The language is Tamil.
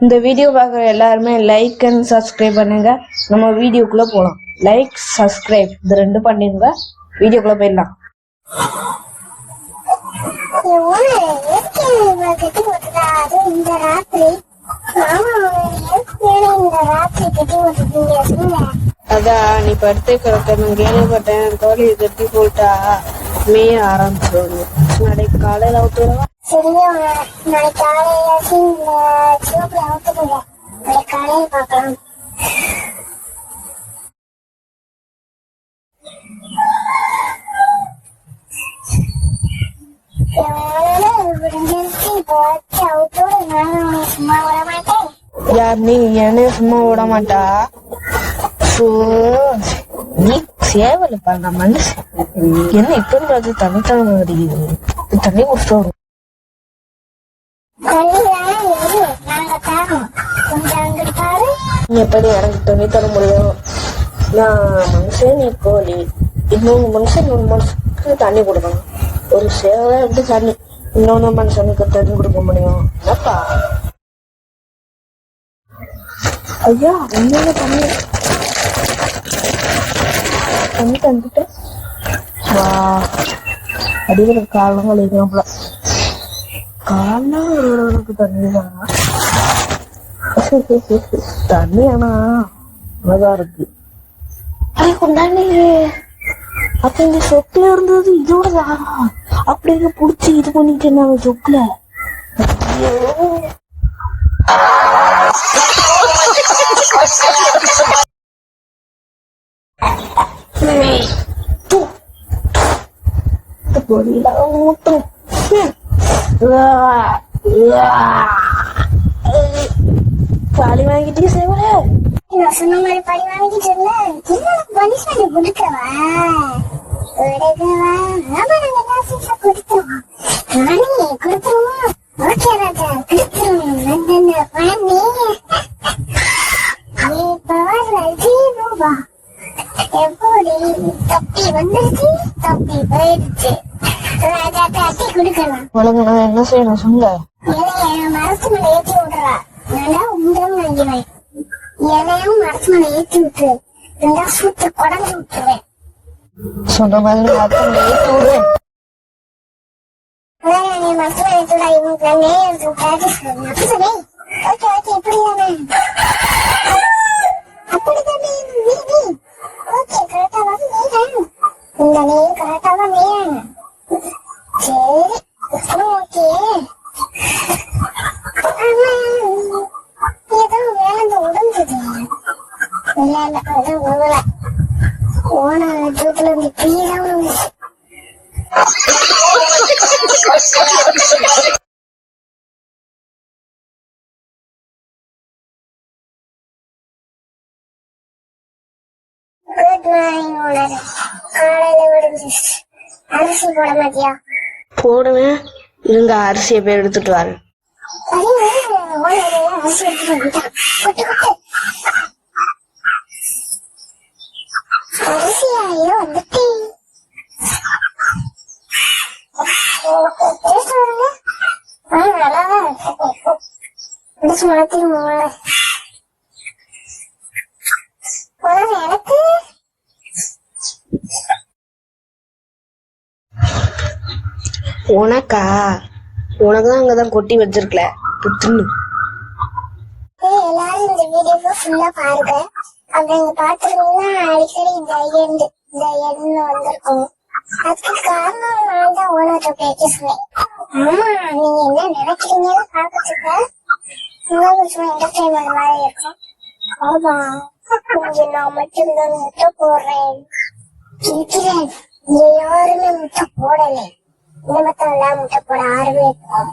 இந்த வீடியோ பார்க்குற எல்லாருமே லைக் அண்ட் சப்ஸ்கிரைப் பண்ணுங்க. நம்ம வீடியோக்குள்ள போகலாம். லைக் சப்ஸ்கிரைப் இது ரெண்டும் பண்ணிருங்க. வீடியோக்குள்ள போயிடலாம். அதான் நீ படுத்து கிடக்கணும் கேள்விப்பட்டேன். தோழியை கட்டி போட்டா மேய ஆரம்பிச்சிருவாங்க. நாளைக்கு காலையில அவுத்துருவா. சரியா நாளைக்கு காலையில சிவப்புல அவுத்துக்குங்க. நாளைக்கு காலையில பார்க்கலாம். யார் நீ என்ன சும்மா விட மாட்டா? நீ சேவல் பண்ண மனுஷன் என்ன இப்ப பார்த்து தனித்தான அடிக்குது. தண்ணி குடிச்சு வரும். எப்படி எனக்கு தண்ணி தர முடியும்? நான் மனுஷன், நீ கோழி. இன்னொன்னு மனுஷன் இன்னொரு மனுஷனுக்கு தண்ணி கொடுக்கணும். ஒரு சேவை எப்படி தண்ணி இன்னொன்னு மனுஷனுக்கு தண்ணி கொடுக்க முடியும்? என்னப்பா ஐயா இன்னொன்னு தண்ணி தண்ணி தந்துட்டு வா. அடிக்கிற காலங்கள் இருக்கிறோம்ல காலங்களுக்கு தண்ணி தானா? தண்ணி ஆனா அழகா இருக்கு. கொண்டாடி அப்ப இந்த சொக்குல இருந்தது இதோட தானா? அப்படிங்க புடிச்சு இது பண்ணிட்டு இருந்தாங்க சொக்குல. பழி வாங்கிட்டே சேவல நான் சொன்ன மாதிரி பழி வாங்கிட்டு இருந்தேன். பனிஷ்மெண்ட் கொடுக்கவா கொடுத்துருவோம். நானே கொடுத்துருவோம். ஓகே ராஜா கொடுத்துருவோம். எப்படி தப்பி வந்துருச்சு தப்பி போயிடுச்சு. ராஜா தட்டி கொடுக்கலாம். உலக நான் என்ன செய்யணும் சொல்ல? மரத்து மேல ஏற்றி விடுறா. நல்லா உண்டன்னு வாங்கிடுவேன். இலையும் மரத்து மேல ஏற்றி விட்டுரு. ரெண்டா சூத்து குடஞ்சு விட்டுருவேன். சொன்ன மாதிரி மரத்து மேல ஏற்றி விடுவேன். மரத்து மேல ஏற்றி விடா. இவங்க நேரம் பிராக்டிஸ் பண்ணுவேன். ஓகே ஓகே இப்படிதானே? அப்படித்தானே நீ ஓகே கரெக்டா வந்து நீ இந்த நீர் கரெக்டா தான் நீராங்க. சரி ஓகே. ஏதோ வேலை உடஞ்சுது. இல்ல இல்ல அது உழல ஓன தூக்கில இருந்து கீழே குட் மார்னிங் ஓனர். காலையில விடுஞ்சிச்சு. அரிசி போட மாட்டியா? போடுவேன் இருங்க. அரிசியை பேர் எடுத்துட்டு வரேன். அரிசி எடுத்துட்டு வந்துட்டான். அரிசியாயோ வந்துட்டு நல்லாதான் இருக்கு. மாத்திரும் எனக்கு உனக்கா? உனக்குதான் அங்கதான் கொட்டி வச்சிருக்கல புத்துன்னு. எல்லாரும் இந்த வீடியோ ஃபுல்லா பாருங்க. அப்படி நீங்க பாத்துருந்தீங்கன்னா அடிக்கடி இந்த எண்ணு வந்திருக்கும். அதுக்கு காரணம் நான் தான் ஓனர் பேச்சு சொன்னேன். ஆமா நீங்க என்ன நினைக்கிறீங்கன்னு பாக்கிறதுக்கு உங்களுக்கு சும்மா என்டர்டைன்மெண்ட் மாதிரி இருக்கும். ஆமா இங்க நான் மட்டும்தான் முட்டை போடுறேன். இருக்கிறேன் இங்க யாருமே முட்டை போடல. இந்த மத்தம் எல்லாம் முட்டை போட ஆரம்பிக்கும்.